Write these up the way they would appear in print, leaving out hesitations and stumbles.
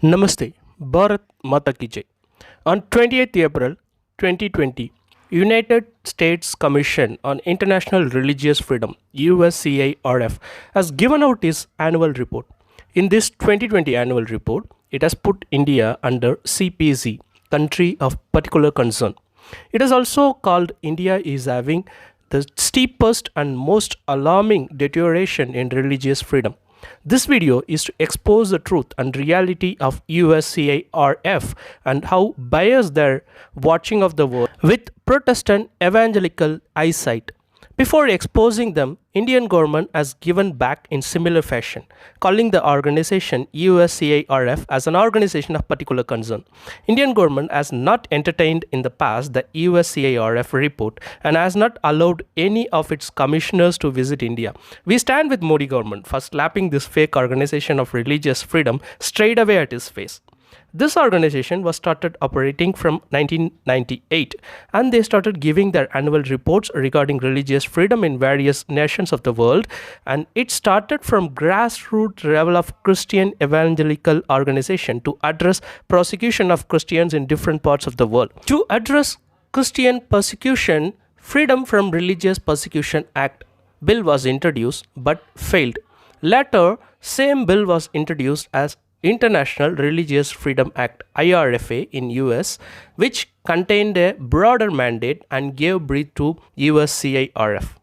Namaste, Bharat Mata Ki Jai. On 28th April 2020, United States Commission on International Religious Freedom (USCIRF) has given out its annual report. In this 2020 annual report, it has put India under CPZ, Country of Particular Concern. It is also called India is having the steepest and most alarming deterioration in religious freedom. This video is to expose the truth and reality of USCIRF and how biased their watching of the world with Protestant evangelical eyesight. Before exposing them, Indian government has given back in similar fashion, calling the organization USCIRF as an organization of particular concern. Indian government has not entertained in the past the USCIRF report and has not allowed any of its commissioners to visit India. We stand with Modi government for slapping this fake organization of religious freedom straight away at his face. This organization was started operating from 1998 and they started giving their annual reports regarding religious freedom in various nations of the world, and it started from grassroots level of Christian evangelical organization to address persecution of Christians in different parts of the world. To address Christian persecution, Freedom from Religious Persecution Act bill was introduced but failed. Later, same bill was introduced as International Religious Freedom Act IRFA in US, which contained a broader mandate and gave breath to USCIRF.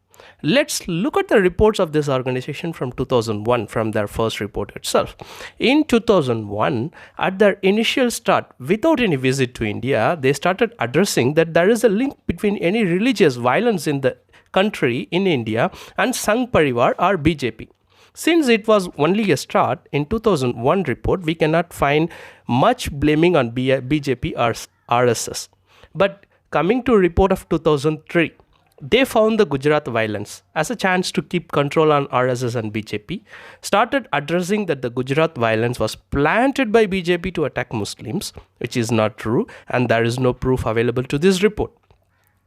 Let's look at the reports of this organization from 2001 from their first report itself. In 2001, at their initial start, without any visit to India, they started addressing that there is a link between any religious violence in the country in India and Sangh Parivar or BJP. Since it was only a start, in 2001 report, we cannot find much blaming on BJP or RSS. But coming to report of 2003, they found the Gujarat violence as a chance to keep control on RSS and BJP, started addressing that the Gujarat violence was planted by BJP to attack Muslims, which is not true, and there is no proof available to this report.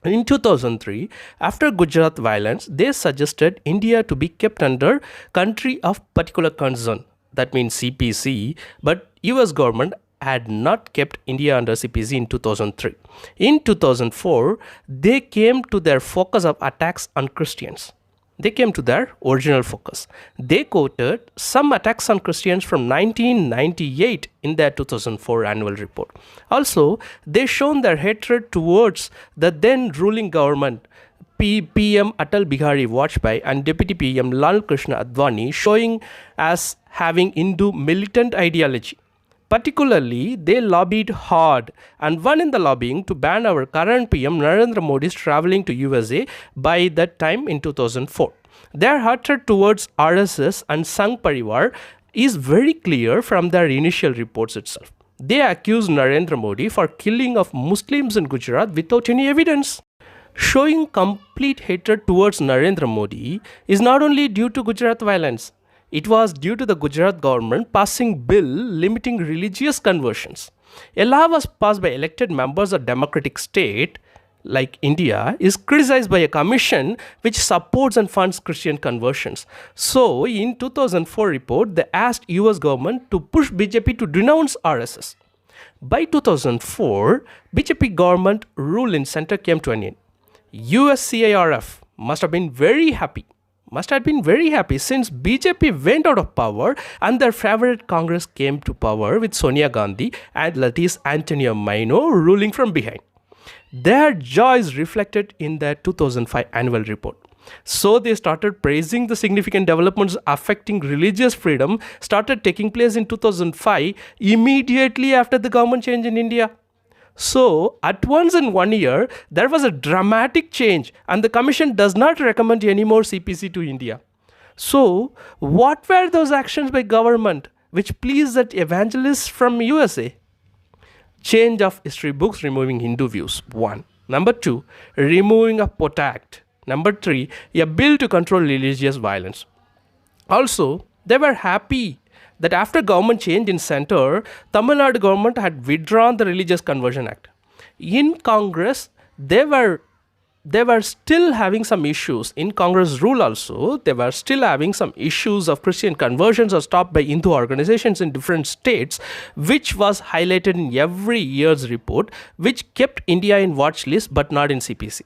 In 2003, after Gujarat violence, they suggested India to be kept under Country of Particular Concern, that means CPC, but US government had not kept India under CPC in 2003. In 2004, they came to their focus of attacks on Christians. They came to their original focus. They quoted some attacks on Christians from 1998 in their 2004 annual report. Also, they shown their hatred towards the then ruling government, PM Atal Bihari Vajpayee and Deputy PM Lal Krishna Advani, showing as having Hindu militant ideology. Particularly, they lobbied hard and won in the lobbying to ban our current PM Narendra Modi's traveling to USA by that time in 2004. Their hatred towards RSS and Sangh Parivar is very clear from their initial reports itself. They accused Narendra Modi for killing of Muslims in Gujarat without any evidence. Showing complete hatred towards Narendra Modi is not only due to Gujarat violence. It was due to the Gujarat government passing bill limiting religious conversions. A law was passed by elected members of democratic state like India is criticized by a commission which supports and funds Christian conversions. So in 2004 report, they asked US government to push BJP to denounce RSS. By 2004, BJP government rule in center came to an end. USCIRF must have been very happy since BJP went out of power and their favorite Congress came to power with Sonia Gandhi and that is Antonio Maino ruling from behind. Their joy is reflected in their 2005 annual report. So they started praising the significant developments affecting religious freedom started taking place in 2005 immediately after the government change in India. So, at once in 1 year, there was a dramatic change and the commission does not recommend any more CPC to India. So, what were those actions by government which pleased that evangelists from USA? Change of history books removing Hindu views, 1. Number 2, removing a POTA Act. Number 3, a bill to control religious violence. Also, they were happy that after government change in center, Tamil Nadu government had withdrawn the Religious Conversion Act. In Congress, they were they were still having some issues in Congress rule also. They were still having some issues of Christian conversions or stopped by Hindu organizations in different states, which was highlighted in every year's report, which kept India in watch list but not in CPC.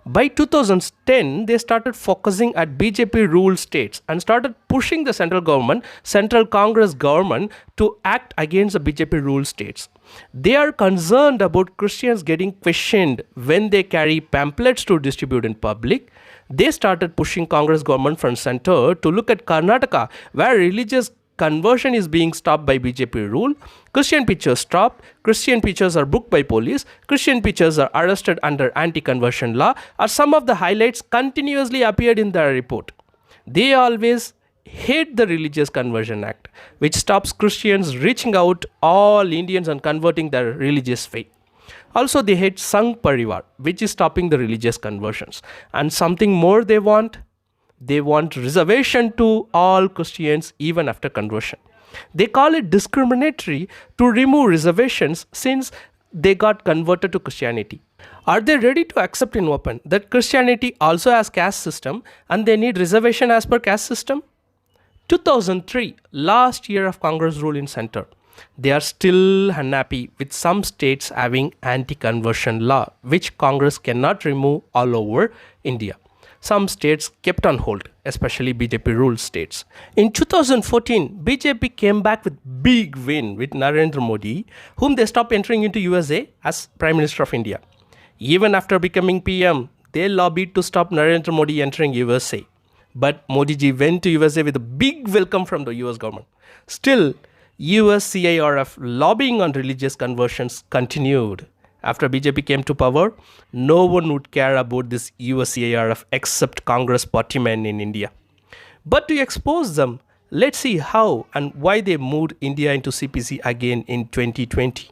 By 2010, they started focusing at BJP ruled states and started pushing the central government, central Congress government, to act against the BJP ruled states. They are concerned about Christians getting questioned when they carry pamphlets to distribute in public. They started pushing Congress government from center to look at Karnataka, where religious conversion is being stopped by BJP rule. Christian preachers stopped. Christian preachers are booked by police. Christian preachers are arrested under anti-conversion law. Are some of the highlights continuously appeared in their report. They always hate the Religious Conversion Act, which stops Christians reaching out all Indians and converting their religious faith. Also, they hate Sangh Parivar, which is stopping the religious conversions. And something more they want reservation to all Christians even after conversion. They call it discriminatory to remove reservations since they got converted to Christianity. Are they ready to accept in open that Christianity also has caste system and they need reservation as per caste system? 2003, last year of Congress rule in center. They are still unhappy with some states having anti-conversion law, which Congress cannot remove all over India. Some states kept on hold, especially BJP ruled states. In 2014, BJP came back with big win with Narendra Modi, whom they stopped entering into USA as Prime Minister of India. Even after becoming PM, they lobbied to stop Narendra Modi entering USA. But Modi ji went to USA with a big welcome from the US government. Still, US CIRF lobbying on religious conversions continued. After BJP came to power, no one would care about this USCIRF except Congress party men in India. But to expose them, let's see how and why they moved India into CPC again in 2020.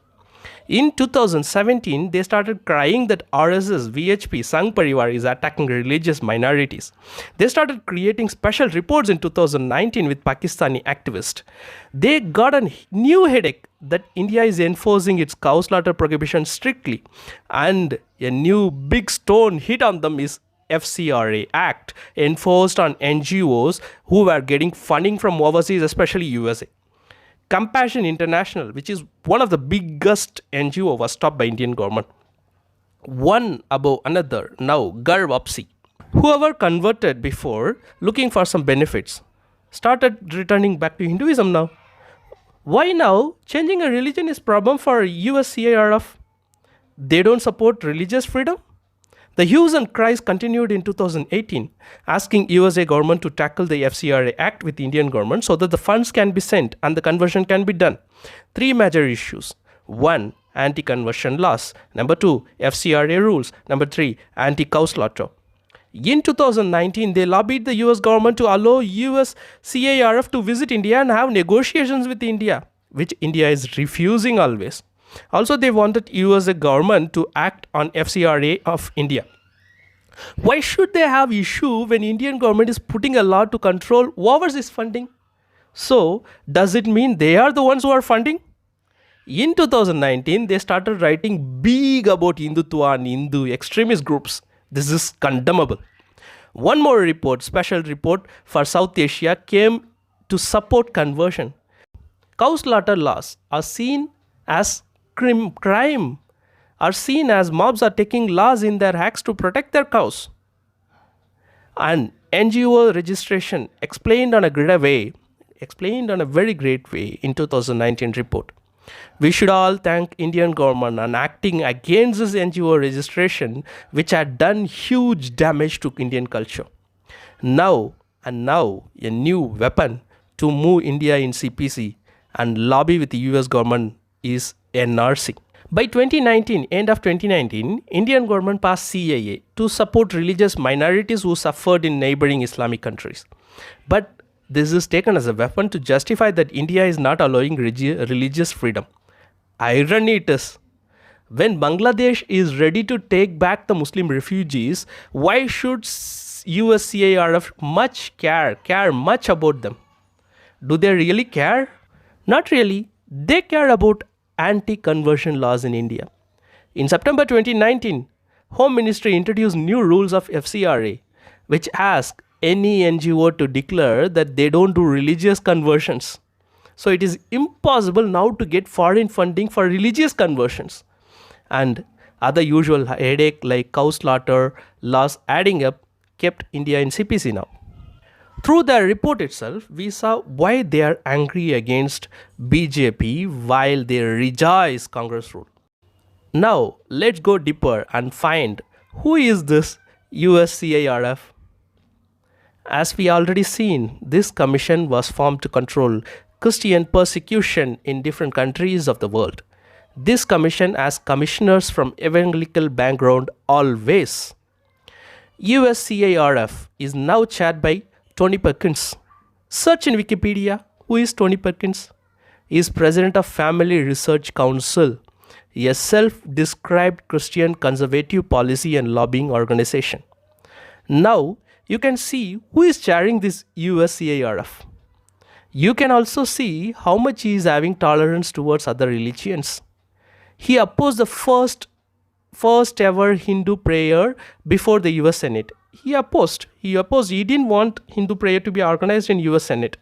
In 2017, they started crying that RSS, VHP, Sangh Parivar is attacking religious minorities. They started creating special reports in 2019 with Pakistani activists. They got a new headache that India is enforcing its cow slaughter prohibition strictly, and a new big stone hit on them is FCRA Act enforced on NGOs who were getting funding from overseas, especially USA. Compassion International, which is one of the biggest NGO, was stopped by Indian government. One above another, now Gar Wapsi. Whoever converted before looking for some benefits started returning back to Hinduism now. Why now? Changing a religion is problem for USCIRF. They don't support religious freedom? The hues and cries continued in 2018, asking USA government to tackle the FCRA Act with Indian government so that the funds can be sent and the conversion can be done. Three major issues. 1. Anti-conversion laws. Number 2. FCRA rules. Number 3. Anti-cow slaughter. In 2019, they lobbied the US government to allow US CIRF to visit India and have negotiations with India, which India is refusing always. Also, they wanted USA government to act on FCRA of India. Why should they have issue when Indian government is putting a law to control overseas funding? So, does it mean they are the ones who are funding? In 2019, they started writing big about Hindutva and Hindu extremist groups. This is condemnable. One more report, special report for South Asia, came to support conversion. Cow slaughter laws are seen as crime, are seen as mobs are taking laws in their hands to protect their cows. And NGO registration explained on a very great way in 2019 report. We should all thank Indian government on acting against this NGO registration, which had done huge damage to Indian culture. Now a new weapon to move India in CPC and lobby with the US government is NRC. By 2019, end of 2019, Indian government passed CAA to support religious minorities who suffered in neighboring Islamic countries. But this is taken as a weapon to justify that India is not allowing religious freedom. Irony it is. When Bangladesh is ready to take back the Muslim refugees, why should USCIRF care much about them? Do they really care? Not really. They care about anti-conversion laws in India. In September 2019, Home Ministry introduced new rules of FCRA, which ask any NGO to declare that they don't do religious conversions. So it is impossible now to get foreign funding for religious conversions. And other usual headache like cow slaughter laws adding up kept India in CPC now. Through the report itself, we saw why they are angry against BJP while they rejoice Congress rule. Now, let's go deeper and find who is this USCIRF. As we already seen, this commission was formed to control Christian persecution in different countries of the world. This commission has commissioners from evangelical background always. USCIRF is now chaired by Tony Perkins. Search in Wikipedia who is Tony Perkins. He is president of Family Research Council, a self-described Christian conservative policy and lobbying organization. Now you can see who is chairing this USCIRF. You can also see how much he is having tolerance towards other religions. He opposed the first ever Hindu prayer before the US Senate. He opposed. He didn't want Hindu prayer to be organized in US Senate.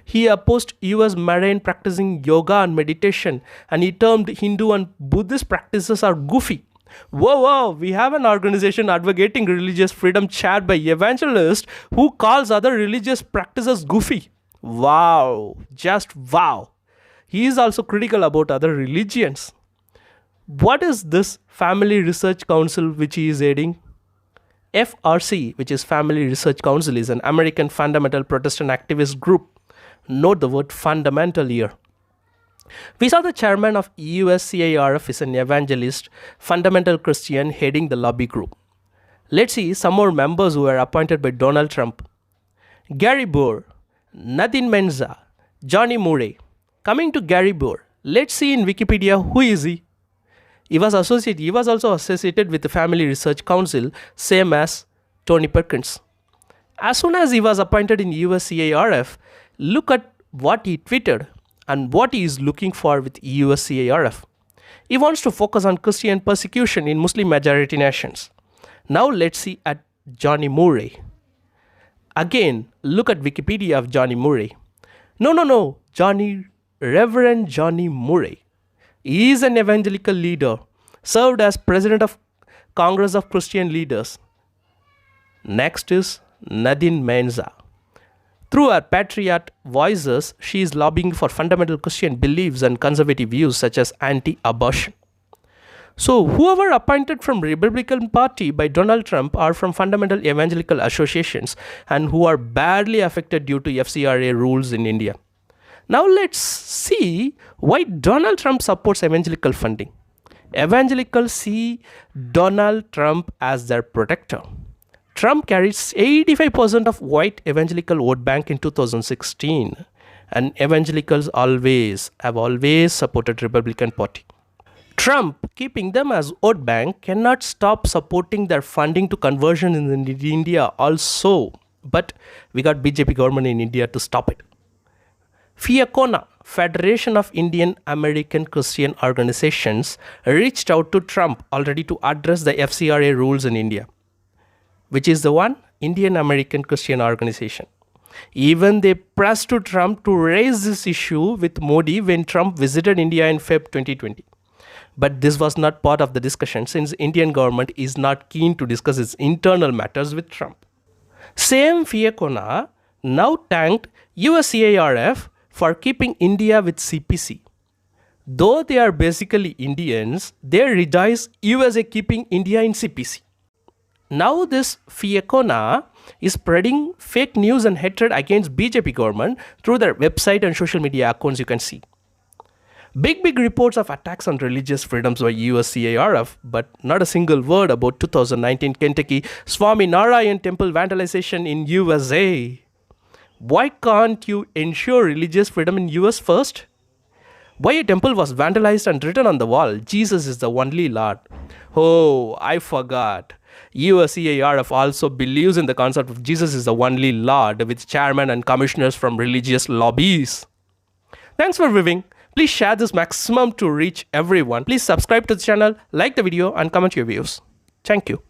He opposed US Marine practicing yoga and meditation, and he termed Hindu and Buddhist practices are goofy. Whoa, we have an organization advocating religious freedom chaired by evangelist who calls other religious practices goofy. Wow, just wow. He is also critical about other religions. What is this Family Research Council which he is aiding? FRC, which is Family Research Council, is an American fundamental Protestant activist group. Note the word fundamental here. We saw the chairman of USCIRF is an evangelist, fundamental Christian heading the lobby group. Let's see some more members who were appointed by Donald Trump. Gary Bohr, Nadine Menza, Johnny Murray. Coming to Gary Bohr, let's see in Wikipedia who is he. He was also associated with the Family Research Council, same as Tony Perkins. As soon as he was appointed in USCIRF, look at what he tweeted and what he is looking for with USCIRF. He wants to focus on Christian persecution in Muslim majority nations. Now let's see at Johnny Murray. Again, look at Wikipedia of Johnny Murray. No, Reverend Johnny Murray. He is an evangelical leader, served as president of Congress of Christian Leaders. Next is Nadine Menza. Through her Patriot Voices, she is lobbying for fundamental Christian beliefs and conservative views such as anti-abortion. So whoever appointed from Republican Party by Donald Trump are from fundamental evangelical associations and who are badly affected due to FCRA rules in India. Now let's see why Donald Trump supports evangelical funding. Evangelicals see Donald Trump as their protector. Trump carries 85% of white evangelical vote bank in 2016, and evangelicals have always supported Republican Party. Trump, keeping them as vote bank, cannot stop supporting their funding to conversion in India also. But we got BJP government in India to stop it. FIACONA, Federation of Indian American Christian Organizations, reached out to Trump already to address the FCRA rules in India, which is the one Indian American Christian Organization. Even they pressed to Trump to raise this issue with Modi when Trump visited India in Feb 2020. But this was not part of the discussion since Indian government is not keen to discuss its internal matters with Trump. Same FIACONA now thanked USCIRF for keeping India with CPC. Though they are basically Indians, they rejoice USA keeping India in CPC. Now this FIACONA is spreading fake news and hatred against BJP government through their website and social media accounts you can see. Big reports of attacks on religious freedoms by USCIRF, but not a single word about 2019 Kentucky Swami Narayan temple vandalization in USA. Why can't you ensure religious freedom in US first? Why a temple was vandalized and written on the wall, Jesus is the only Lord. Oh, I forgot. USCIRF also believes in the concept of Jesus is the only Lord with chairman and commissioners from religious lobbies. Thanks for viewing. Please share this maximum to reach everyone. Please subscribe to the channel, like the video and comment your views. Thank you.